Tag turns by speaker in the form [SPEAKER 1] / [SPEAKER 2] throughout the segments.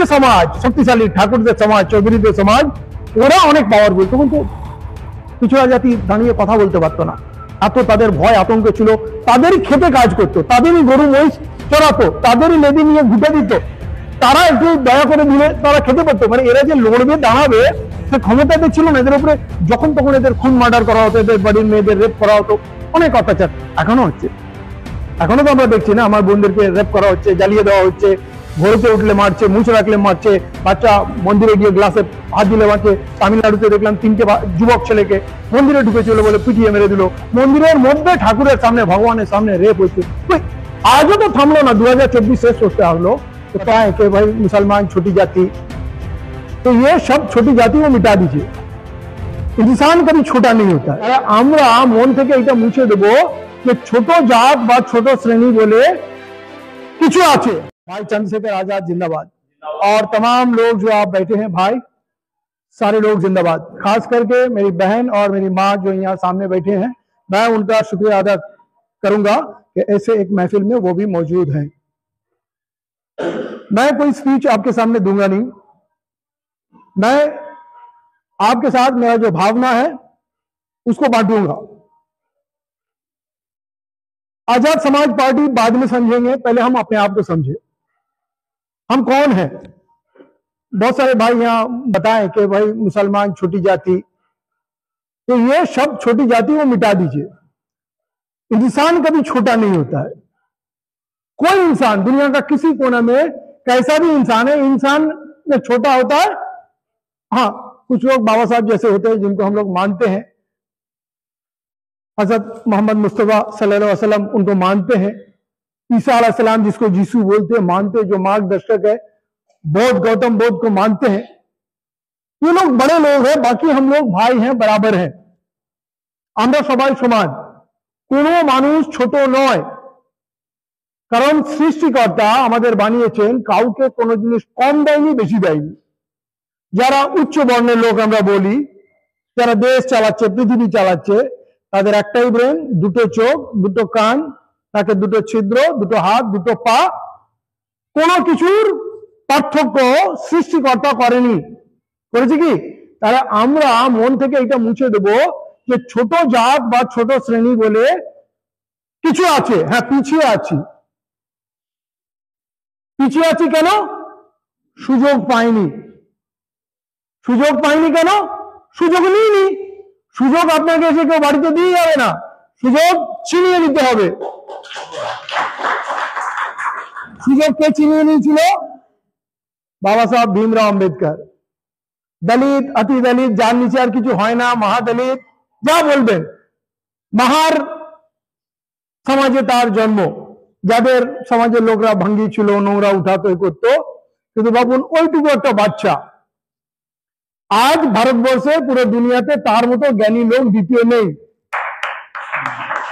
[SPEAKER 1] যে সমাজ শক্তিশালী ঠাকুরদের সমাজ চৌধুরীদের সমাজ ওরা অনেক পাওয়ারফুল, তখন তো পিছড়া জাতি দাঁড়িয়ে কথা বলতে পারতো না, এত তাদের ভয় আতঙ্ক ছিল, তাদেরই খেতে কাজ করতো, তাদেরই গরু মহিষ চড়াতো, তাদেরই লেদি নিয়ে ঘুটে দিত, তারা একটু দয়া করে দিলে তারা খেতে পারতো। মানে এরা যে লড়বে দাঁড়াবে সে ক্ষমতা এদের ছিল না, এদের উপরে যখন তখন এদের খুন মার্ডার করা হতো, এদের বাড়ির মেয়েদের রেপ করা হতো, অনেক অত্যাচার এখনো হচ্ছে। এখনো তো আমরা দেখছি না, আমার বোনদেরকে রেপ করা হচ্ছে, জ্বালিয়ে দেওয়া হচ্ছে, ঘরেতে উঠলে মারছে, মুছে রাখলে মারছে, বাচ্চা মন্দিরে গিয়ে গ্লাসে হাত দিলে মারছে। তামিলনাড়ুতে দেখলাম 3টে যুবক ছেলেকে মন্দিরে ঢুকেছিল বলে পিটিয়ে মেরে দিল, মন্দিরের মধ্যে ঠাকুরের সামনে ভগবানের সামনে রেপ হচ্ছে। আজও তো থামলো না, 2024 শেষ করতে আসলো तो क्या है कि भाई मुसलमान छोटी जाति, तो ये सब छोटी जाति को मिटा दीजिए, इंसान कभी छोटा नहीं होता। আমরা মন থেকে এটা মুছে দেবো যে ছোট জাত বা ছোট শ্রেণী বলে কিছু আছে। भाई चंद्रशेखर आजाद जिंदाबाद, और तमाम लोग जो आप बैठे हैं भाई, सारे लोग जिंदाबाद। खास करके मेरी बहन और मेरी माँ जो यहाँ सामने बैठे हैं, मैं उनका शुक्रिया अदा करूंगा कि ऐसे एक महफिल में वो भी मौजूद हैं। मैं कोई स्पीच आपके सामने दूंगा नहीं, मैं आपके साथ मेरा जो भावना है उसको बांटूंगा। आजाद समाज पार्टी बाद में समझेंगे, पहले हम अपने आप को समझे, हम कौन हैं। बहुत सारे भाई यहां बताएं कि भाई मुसलमान छोटी जाति, तो ये शब्द छोटी जाति को मिटा दीजिए, इंसान कभी छोटा नहीं होता है। कोई इंसान दुनिया का किसी कोने में कैसा भी इंसान है, इंसान में छोटा होता है। हाँ, कुछ लोग बाबा साहब जैसे होते हैं जिनको हम लोग मानते हैं, हजरत मोहम्मद मुस्तफा सल्लल्लाहु अलैहि वसल्लम उनको मानते हैं, ईसा अलैहि सलाम जिसको यीशु बोलते हैं मानते हैं, जो मार्गदर्शक है, बौद्ध गौतम बुद्ध को मानते हैं। ये लोग बड़े लोग हैं, बाकी हम लोग भाई हैं, बराबर हैं, আমরা সবাই সমান, কোনো মানুষ ছোট নয়। কারণ সৃষ্টিকর্তা আমাদের বানিয়েছেন, কাউকে কোনো জিনিস কম দেয়নি বেশি দেয়নি। যারা উচ্চ বর্ণের লোক আমরা বলি, যারা দেশ চালাচ্ছে পৃথিবী চালাচ্ছে, তাদের একটাই ব্রেন, দুটো চোখ, দুটো কান, তাকে দুটো ছিদ্র, দুটো হাত, দুটো পা, কোনো কিছুর পার্থক্য সৃষ্টিকর্তা করেনি, করেছে কি? তাহলে আমরা মন থেকে এটা মুছে দেবো যে ছোট জাত বা ছোট শ্রেণী বলে কিছু আছে। হ্যাঁ, পিছিয়ে আছি। পিছিয়ে আছি কেন? সুযোগ পাইনি। সুযোগ পাইনি কেন? সুযোগ নিইনি। সুযোগ আপনাকে এসে কেউ বাড়িতে দিয়ে যাবে না, সুযোগ ছিনিয়ে নিতে হবে। সুযোগ কে ছিনিয়ে নিয়েছিল? বাবা সাহেব ভীমরাও আম্বেদকর। দলিত, অতি দলিত, যার নিচে আর কিছু হয় না, মহাদলিত, যা বলবেন, মাহার সমাজে তার জন্ম। যাদের সমাজের লোকরা ভাঙ্গি ছিল, নোংরা উঠাতো করতো, কিন্তু ভাবুন ওইটুকু একটা বাচ্চা আজ ভারতবর্ষে পুরো দুনিয়াতে তার মতো জ্ঞানী লোক দ্বিতীয় নেই।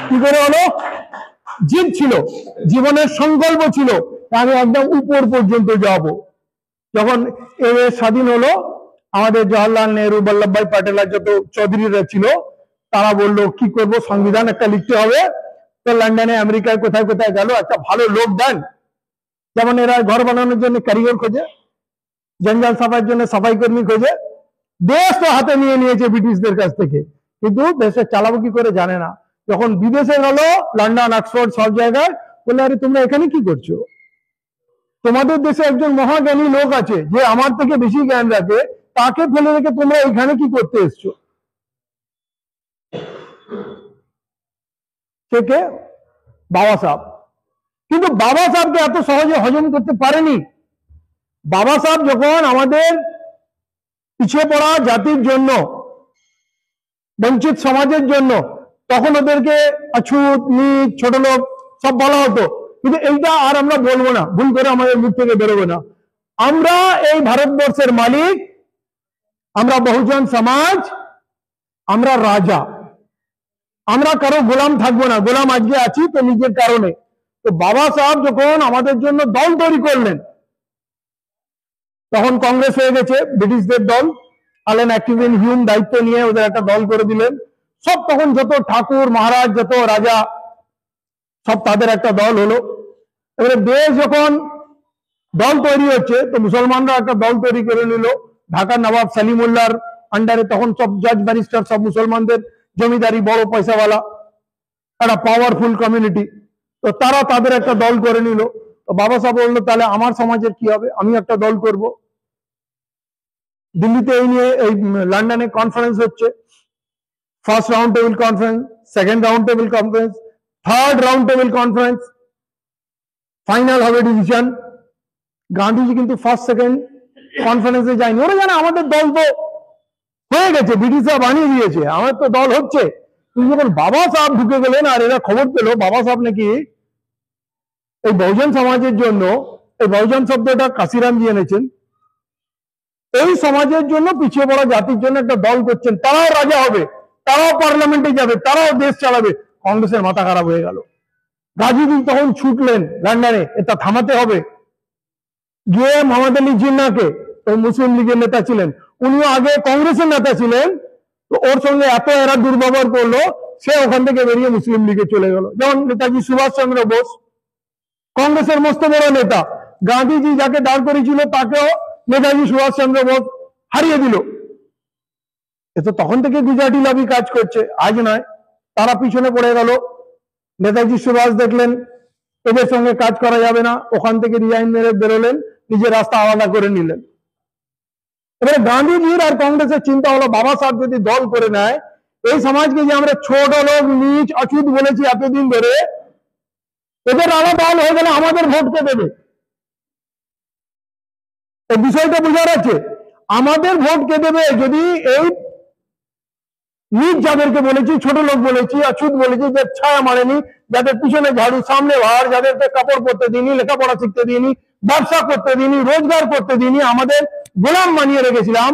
[SPEAKER 1] কি করে হলো? জিদ ছিল, জীবনের সংকল্প ছিল, আমি একদম উপর পর্যন্ত যাব। যখন এর স্বাধীন হলো, আমাদের জওহরলাল নেহরু, বল্লভভাই প্যাটেল আর যত চৌধুরীরা ছিল, তারা বললো কি করব, সংবিধান একটা লিখতে হবে। তো লন্ডনে আমেরিকায় কোথায় কোথায় গেল, একটা ভালো লোক দেন। যেমন এরা ঘর বানানোর জন্য কারিগর খোঁজে, জঞ্জাল সাফাইয়ের জন্য সাফাই কর্মী খোঁজে। দেশ তো হাতে নিয়ে নিয়েছে ব্রিটিশদের কাছ থেকে, কিন্তু দেশে চালাবো কি করে জানে না। যখন বিদেশে গেল, লন্ডন, অক্সফোর্ড, সব জায়গায়, বললে আরে তোমরা এখানে কি করছো? তোমাদের দেশে একজন মহাজ্ঞানী লোক আছে যে আমার থেকে বেশি জ্ঞান রাখে, তাকে ফেলে রেখে তোমরা এখানে কি করতে এসছো? কে? বাবা সাহেব। কিন্তু বাবা সাহেবকে এত সহজে হজম করতে পারেনি। বাবা সাহেব যখন আমাদের পিছিয়ে পড়া জাতির জন্য, বঞ্চিত সমাজের জন্য, তখন ওদেরকে অছুত, নীচ, ছোট লোক সব বলা হতো। কিন্তু এইটা আর আমরা বলবো না, ভুল করে আমাদের মুখ থেকে বেরোবে না। আমরা এই ভারতবর্ষের মালিক, আমরা বহুজন সমাজ, আমরা রাজা, আমরা কারো গোলাম থাকবো না। গোলাম আজকে আছি তো নিজের কারণে। তো বাবা সাহেব যখন আমাদের জন্য দল তৈরি করলেন, তখন কংগ্রেস হয়ে গেছে ব্রিটিশদের দল। আলেন অ্যাক্টিভিন হিউম দায়িত্ব নিয়ে ওদের একটা দল করে দিলেন। সব তখন যত ঠাকুর মহারাজ, যত রাজা, সব তাদের একটা দল হলো। এবারে দেশ যখন দল তৈরি হচ্ছে, তো মুসলমানরা একটা দল তৈরি করে নিল ঢাকার নবাব সালিমুল্লাহর আন্ডারে। তখন সব জাজ ব্যারিস্টার সব মুসলমানদের জমিদারি, বড় পয়সাওয়ালা, একটা পাওয়ারফুল কমিউনিটি। তো তারা তাদের একটা দল করে নিল। তো বাবা সাহেব বললো তাহলে আমার সমাজের কি হবে, আমি একটা দল করব। দিল্লিতে এই নিয়ে এই লন্ডনে কনফারেন্স হচ্ছে, first round table conference, second round table conference, third round table conference, final হবে ডিসিশন। গান্ধীজি কিন্তু ফার্স্ট সেকেন্ড কনফারেন্সে যায়নি, ওরা জানে আমাদের দল তো হয়ে গেছে, ব্রিটিশরা বানিয়ে দিয়েছে, আমার তো দল হচ্ছে। কিন্তু যখন বাবা সাহেব ঢুকে গেলেন আর এরা খবর পেল বাবা সাহেব নাকি এই বহুজন সমাজের জন্য, এই বহুজন শব্দটা কাশিরামজি এনেছেন, এই সমাজের জন্য, পিছিয়ে পড়া জাতির জন্য একটা দল করছেন, তারাও রাজা হবে, তারাও পার্লামেন্টে যাবে, তারাও দেশ চালাবে। কংগ্রেসের মাথা খারাপ হয়ে গেল। গাজীজি তখন ছুটলেন লন্ডনে, এটা থামাতে হবে। গিয়ে মোহাম্মদ আলী জিন্নাহকে, তো মুসলিম লীগের নেতা ছিলেন, উনিও আগে কংগ্রেসের নেতা ছিলেন, তো ওর সঙ্গে এত এরা দুর্ব্যবহার করলো, সে ওখান থেকে বেরিয়ে মুসলিম লীগে চলে গেল। যেমন নেতাজি সুভাষ চন্দ্র বোস, কংগ্রেসের মস্ত বড় নেতা, গান্ধীজি যাকে দাঁড় করেছিল তাকেও নেতাজি সুভাষ চন্দ্র বোস হারিয়ে দিল। এ তো তখন থেকে গুজরাটি লবি কাজ করছে, আজ নয়। তারা পিছনে পড়ে গেল। নেতাজি সুভাষ দেখলেন এদের সঙ্গে কাজ করা যাবে না, ওখান থেকে রিজাইন মেরে বেরোলেন, নিজের রাস্তা আলাদা করে নিলেন। এবারে গান্ধীজির আর কংগ্রেসের চিন্তা হলো বাবা সাহেব যদি দল করে নেয়, এই সমাজকে যে আমরা ছোট লোক, নীচ, অছুত বলেছি এতদিন ধরে, এদের আলাদা দল হয়ে গেলে আমাদের ভোট কে দেবে? এই বিষয়টা বোঝার আছে। আমাদের ভোট কে দেবে যদি এই নীচ যাদেরকে বলেছি, ছোট লোক বলেছি, অছুত বলেছি, যে ছায়া মারেনি, যাদের পিছনে ঝাড়ু সামনে ভার, যাদেরকে কাপড় পরতে দিইনি, লেখাপড়া শিখতে দিইনি, ব্যবসা করতে দিইনি, রোজগার করতে দিইনি, আমাদের গোলাম বানিয়ে রেখেছিলাম,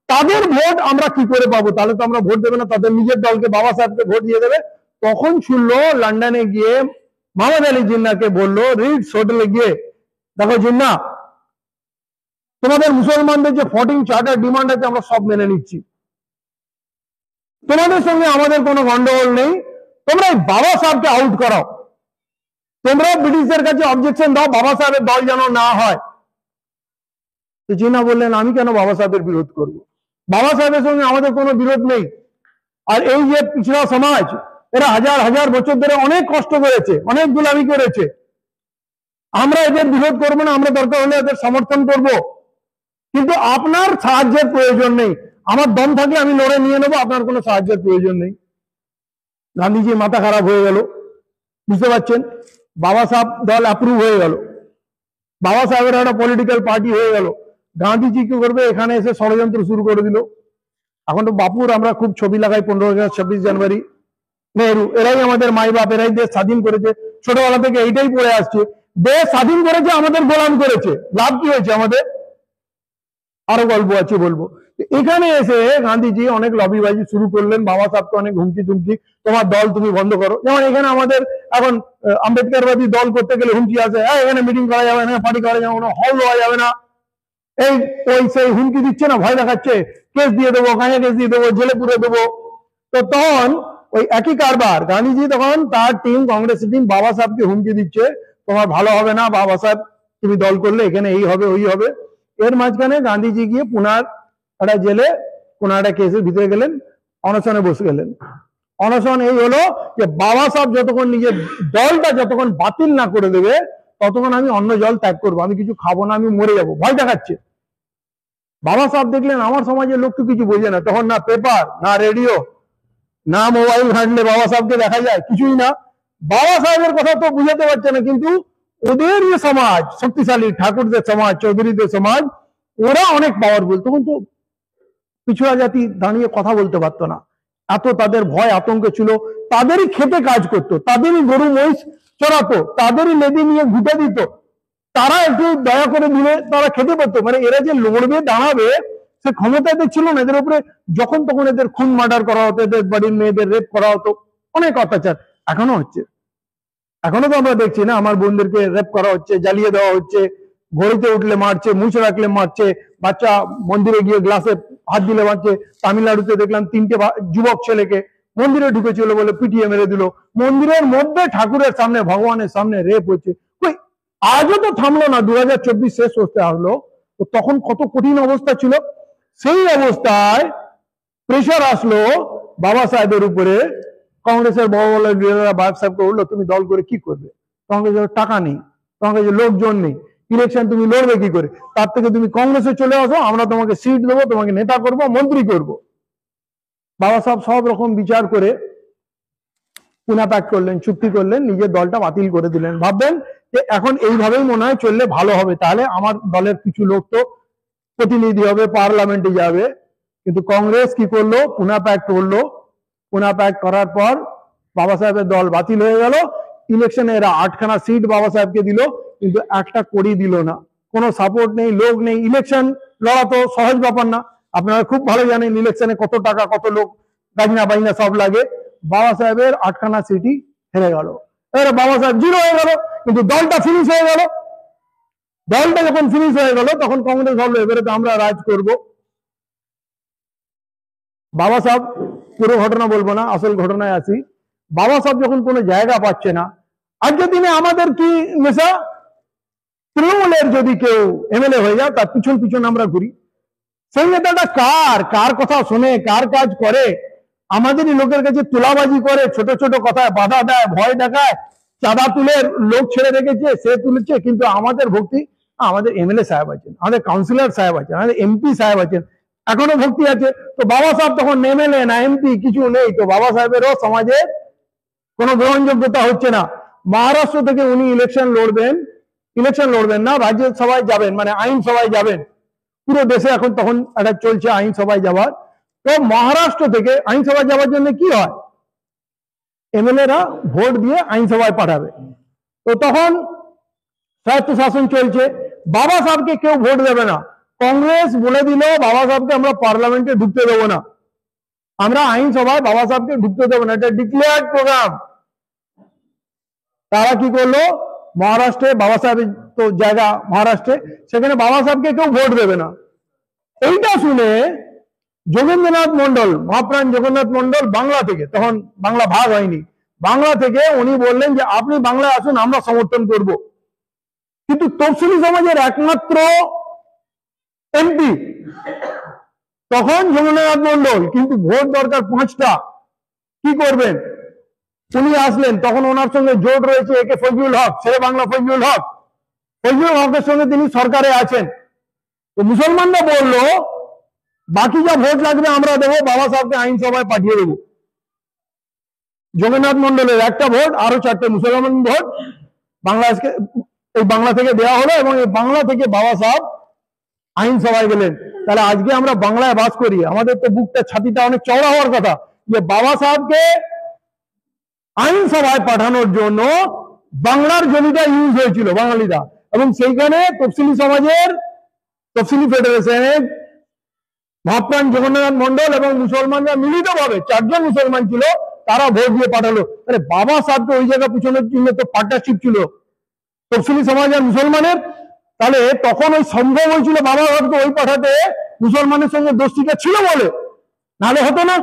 [SPEAKER 1] তাদের ভোট আমরা কি করে পাবো? তাহলে তো আমরা ভোট দেবে না, তাদের নিজের দলকে বাবা সাহেবকে ভোট দিয়ে দেবে। তখন শুনলো লন্ডনে গিয়ে মোহাম্মদ আলী জিন্নাহকে বললো রিডস হোটেলে গিয়ে, দেখো জিন্নাহ, তোমাদের মুসলমানদের যে 14 চার্টার ডিমান্ড আছে আমরা সব মেনে নিচ্ছি, তোমাদের সঙ্গে আমাদের কোনো গন্ডগোল নেই, তোমরা এই বাবা সাহেবকে আউট করাও, তোমরা ব্রিটিশদের কাছে অবজেকশন দাও বাবা সাহেবের দল যেন না হয়। তো জিন্নাহ বললেন আমি কেন বাবা সাহেবের বিরোধ করব? বাবা সাহেবের সঙ্গে আমাদের কোনো বিরোধ নেই। আর এই যে পিছড়া সমাজ, এরা হাজার হাজার বছর ধরে অনেক কষ্ট করেছে, অনেক গোলামি করেছে, আমরা এদের বিরোধ করবো না, আমরা দরকার হলে এদের সমর্থন করব, কিন্তু আপনার সাহায্যের প্রয়োজন নেই, আমার দম থাকলে আমি লড়ে নিয়ে নেবো, আপনার কোনো সাহায্যের প্রয়োজন নেই। গান্ধীজি মাথা খারাপ হয়ে গেল, বুঝতে পারছেন, বাবা সাহেব দল অ্যাপ্রুভ হয়ে গেল, বাবা সাহেবের একটা পলিটিক্যাল পার্টি হয়ে গেল। গান্ধীজি কি করবে, এখানে এসে ষড়যন্ত্র শুরু করে দিল। এখন তো বাপুর আমরা খুব ছবি লাগাই, 15 আগস্ট, 26 জানুয়ারি, নেহরু, এরাই আমাদের মাই বাপ, এরাই দেশ স্বাধীন করেছে, ছোটবেলা থেকে এইটাই পড়ে আসছে, দেশ স্বাধীন করেছে, আমাদের গোলাম করেছে, লাভ কি হয়েছে আমাদের? আরো গল্প আছে বলবো। এখানে এসে গান্ধীজি অনেক লবিবাজি শুরু করলেন, বাবা সাহেবকে অনেক হুমকি টুমকি, তোমার দল তুমি বন্ধ করো। যেমন এখানে আমাদের এখন আম্বেদকরবাদী দল করতে গেলে হুমকি আছে, এখানে মিটিং করা যাবে না, পার্টি করা যাবে না, হল দেওয়া যাবে না, এই ওই সেই হুমকি দিচ্ছে না, ভয় দেখাচ্ছে, কেস দিয়ে দেবো, গাঁজা কেস দিয়ে দেবো, জেলে পুরে দেবো। তো তখন ওই একই কারবার, গান্ধীজি তখন তার টিম, কংগ্রেসের টিম বাবা সাহেবকে হুমকি দিচ্ছে, তোমার ভালো হবে না বাবা সাহেব, তুমি দল করলে এখানে এই হবে ওই হবে। এর মাঝখানে গান্ধীজি গিয়ে পুনার একটা জেলে, কোন একটা কেসের ভিতরে গেলেন, অনশনে বসে গেলেন। অনশন এই হলো যে বাবা সাহেব যতক্ষণ নিজের দলটা যতক্ষণ বাতিল না করে দেবে, ততক্ষণ আমি অন্য জল ত্যাগ করবো, আমি কিছু খাবো না, আমি মরে যাবো, ভয় দেখাচ্ছে। বাবা সাহেব দেখলেন আমার সমাজের লোক তো কিছু বোঝে না, তখন না পেপার, না রেডিও, না মোবাইল ঘাঁটলে বাবা সাহেবকে দেখা যায়, কিছুই না, বাবা সাহেবের কথা তো বুঝাতে পারছে না, কিন্তু ওদের যে সমাজ শক্তিশালী, ঠাকুরদের সমাজ, চৌধুরীদের সমাজ, ওরা অনেক পাওয়ারফুল। তখন তো পিছড়া জাতি দাঁড়িয়ে কথা বলতে পারতো না, এত তাদের ভয় আতঙ্কে ছিল, তাদেরই খেতে কাজ করতো, তাদেরই গরু মহিষ চড়াতো, তাদেরই লেদি নিয়ে ঘুটে দিত, তারা একটু দয়া করে দিলে তারা খেতে পারতো। মানে এরা যে লড়বে দাঁড়াবে সে ক্ষমতা এদের ছিল না, এদের উপরে যখন তখন এদের খুন মার্ডার করা হতো, এদের বাড়ির মেয়েদের রেপ করা হতো, অনেক অত্যাচার এখনো হচ্ছে, এখনো তো আমরা দেখছি না, আমার বোনদেরকে রেপ করা হচ্ছে, জ্বালিয়ে দেওয়া হচ্ছে, ঘড়িতে উঠলে মারছে, মুছে রাখলে মারছে, বাচ্চা মন্দিরে গিয়ে গ্লাসে হাত দিলে মারছে। তামিলনাড়ুতে দেখলাম 3টে যুবক ছেলেকে মন্দিরে ঢুকেছিল বলে পিটিয়ে মেরে দিল, মন্দিরের মধ্যে ঠাকুরের সামনে, ভগবানের সামনে রেপ হচ্ছে। আজও তো থামলো না, 2024 শেষ হতে আসলো, তো তখন কত কঠিন অবস্থা ছিল। সেই অবস্থায় প্রেশার আসলো বাবা সাহেবের উপরে, কংগ্রেসের বড় বড় লিডাররা বাবা সাহেবকে বললো তুমি দল করে কি করবে, কংগ্রেসের টাকা নেই, কংগ্রেসের লোকজন নেই, ইলেকশন তুমি লড়বে কি করে, তার থেকে তুমি কংগ্রেসে চলে আসো, আমরা তোমাকে সিট দেবো, তোমাকে নেতা করব, মন্ত্রী করব। বাবা সাহেব সব রকম বিচার করে পুনা প্যাক করলেন, চুক্তি করলেন, নিজের দলটা বাতিল করে দিলেন। ভাববেন যে এখন এইভাবেই মনে হয় চললে ভালো হবে, তাহলে আমার দলের কিছু লোক তো প্রতিনিধি হবে, পার্লামেন্টে যাবে। কিন্তু কংগ্রেস কি করলো, পুনা প্যাক করলো। পুনা প্যাক করার পর বাবা সাহেবের দল বাতিল হয়ে গেল। ইলেকশনে এরা 8খানা সিট বাবা সাহেবকে দিল, কিন্তু একটা কড়ি দিল না। কোনো সাপোর্ট নেই, লোক নেই। ইলেকশন লড়া তো সহজ ব্যাপার না, আপনারা খুব ভালো জানেন ইলেকশনে কত টাকা, কত লোক, গাজনা বাইনা সব লাগে। বাবা সাহেবের 8খানা সিটই হেরে গেল। এবারে বাবা সাহেব জিরো হয়ে গেল, কিন্তু দলটা ফিনিশ হয়ে গেল। দলটা যখন ফিনিশ হয়ে গেল তখন কংগ্রেস ভাবলো এবারে তো আমরা রাজ করব। বাবা সাহেব, পুরো ঘটনা বলবো না, আসল ঘটনায় আসি। বাবা সাহেব যখন কোনো জায়গা পাচ্ছে না, আজকের দিনে আমাদের কি নেশা, তৃণমূলের যদি কেউ এমএলএ হয়ে যায় তার পিছন পিছন আমরা ঘুরি। সেই নেতাটা কার কার কথা শোনে, কার কাজ করে, আমাদেরই লোকের কাছে তোলাবাজি করে, ছোট ছোট কথায় বাধা দেয়, ভয় দেখায়, চাঁদা তুলে লোক ছেড়ে রেখেছে, সে তুলেছে। কিন্তু আমাদের ভক্তি, আমাদের এমএলএ সাহেব আছেন, আমাদের কাউন্সিলর সাহেব আছেন, আমাদের এমপি সাহেব আছেন, এখনো ভক্তি আছে। তো বাবা সাহেব তখন এমএলএ না এমপি কিছু নেই, তো বাবা সাহেবেরও সমাজে কোনো গ্রহণযোগ্যতা হচ্ছে না। মহারাষ্ট্র থেকে উনি ইলেকশন লড়বেন না, রাজ্যসভায় যাবেন, মানে আইনসভায় যাবেন। পুরো দেশে এখন তখন একটা চলছে আইনসভায় যাওয়ার। তো মহারাষ্ট্র থেকে আইনসভায় যাওয়ার জন্য কি হয়, এমএলএরা ভোট দিয়ে আইনসভায় পাঠাবে। তো তখন স্বায়ত্ত শাসন চলছে, বাবা সাহেবকে কেউ ভোট দেবে না। কংগ্রেস বলে দিল বাবা সাহেবকে আমরা পার্লামেন্টে ঢুকতে দেবো না, আমরা আইনসভায় বাবা সাহেবকে ঢুকতে দেবো না, এটা ডিক্লেয়ার্ড প্রোগ্রাম। তারা কি করলো, মহারাষ্ট্রে বাবা সাহেবের তো জায়গা মহারাষ্ট্রে, সেখানে বাবা সাহেবকে কেউ ভোট দেবে না। এইটা শুনে যোগেন্দ্রনাথ মন্ডল, মহাপ্রাণ জগন্নাথ মন্ডল বাংলা থেকে, তখন বাংলা ভাগ হয়নি, বাংলা থেকে উনি বললেন যে আপনি বাংলায় আসুন, আমরা সমর্থন করব। কিন্তু তফসিলি সমাজের একমাত্র এমপি তখন জগন্নাথ মন্ডল, কিন্তু ভোট দরকার 5টা, কি করবেন? উনি আসলেন, তখন ওনার সঙ্গে জোট রয়েছে একে ফজলুল হক, শেরে বাংলা ফজলুল হক, ফজলুল হকের সঙ্গে তিনি সরকারে আছেন। তো মুসলমানরা বললো বাকি যা ভোট লাগবে আমরা দেবো, বাবা সাহেবকে আইনসভায় পাঠিয়ে দেবো। জগন্নাথ মন্ডলের একটা ভোট, আরো 4টে মুসলমান ভোট বাংলাদেশকে, এই বাংলা থেকে দেওয়া হলো, এবং এই বাংলা থেকে বাবা সাহেব আইনসভায় গেলেন। তাহলে আজকে আমরা বাংলায় বাস করি, আমাদের তো বুকটা, ছাতিটা অনেক চওড়া হওয়ার কথা, যে বাবা সাহেবকে আইনসভায় পাঠানোর জন্য বাংলার জমিটা ইউজ হয়েছিল বাঙালিরা, এবং সেইখানে তফসিলি সমাজের, তফসিলি ফেডারেশনের মহাপ্রাণ জগন্নাথ মন্ডল এবং মুসলমানরা মিলিতভাবে, 4জন মুসলমান ছিল, তারা ভোট দিয়ে পাঠালো। তাহলে বাবা সাহেবকে ওই জায়গা পিছনের জন্য তো পার্টনারশিপ ছিল তফসিলি সমাজ আর মুসলমানের। তাহলে তখন ওই সম্ভব হয়েছিল বাবা সাহেবকে ওই পাঠাতে, মুসলমানের সঙ্গে দোস্তিটা ছিল বলে, নাহলে হতো না।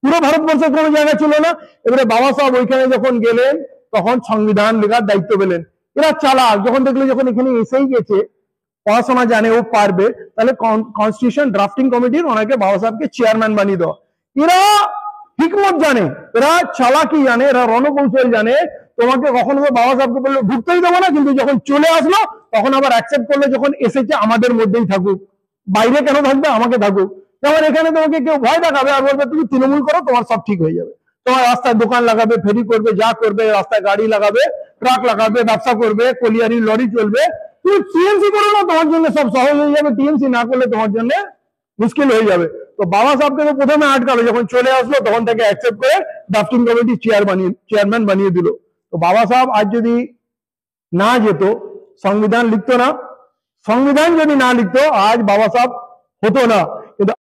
[SPEAKER 1] পুরো ভারতবর্ষের কোনো জায়গা ছিল না। এবারে বাবা সাহেব ওইখানে যখন গেলেন তখন সংবিধান লেখার দায়িত্ব পেলেন। এরা চালাক, যখন দেখলো যখন এখানে এসেই গেছে, পড়াশোনা জানে, ও পারবে, তাহলে কনস্টিটিউশন ড্রাফটিং কমিটির ওনাকে বাবা সাহেবকে চেয়ারম্যান বানিয়ে দেওয়া। এরা হিকমত জানে, এরা চালাকি জানে, এরা রণকৌশল জানে। তোমাকে কখনো বাবা সাহেবকে বললো ঢুকতেই দেবো না, কিন্তু যখন চলে আসলো তখন আবার অ্যাকসেপ্ট করলো, যখন এসেছে আমাদের মধ্যেই থাকুক, বাইরে কেন থাকবে, আমাকে থাকুক। যেমন এখানে তোমাকে কেউ ভয় দেখাবে আর বলবে তুমি তৃণমূল করো, তোমার সব ঠিক হয়ে যাবে, তোমার রাস্তায় দোকান লাগাবে, ফেরি করবে, যা করবে, রাস্তায় গাড়ি লাগাবে, ট্রাক লাগাবে, ব্যবসা করবে, কলিয়ারি লরি চলবে, তুমি টিএমসি করো না, তোমার জন্য সব সহজ হয়ে যাবে, টিএমসি না করলে তোমার জন্য মুশকিল হয়ে যাবে। তো বাবা সাহেবকে তো প্রথমে আটকাবে, যখন চলে আসলো তখন তাকে অ্যাকসেপ্ট করে ড্রাফটিং কমিটি চেয়ারম্যান বানিয়ে দিল। তো বাবা সাহেব আজ যদি না যেত, সংবিধান লিখতো না, সংবিধান যদি না লিখতো, আজ বাবা সাহেব হতো না।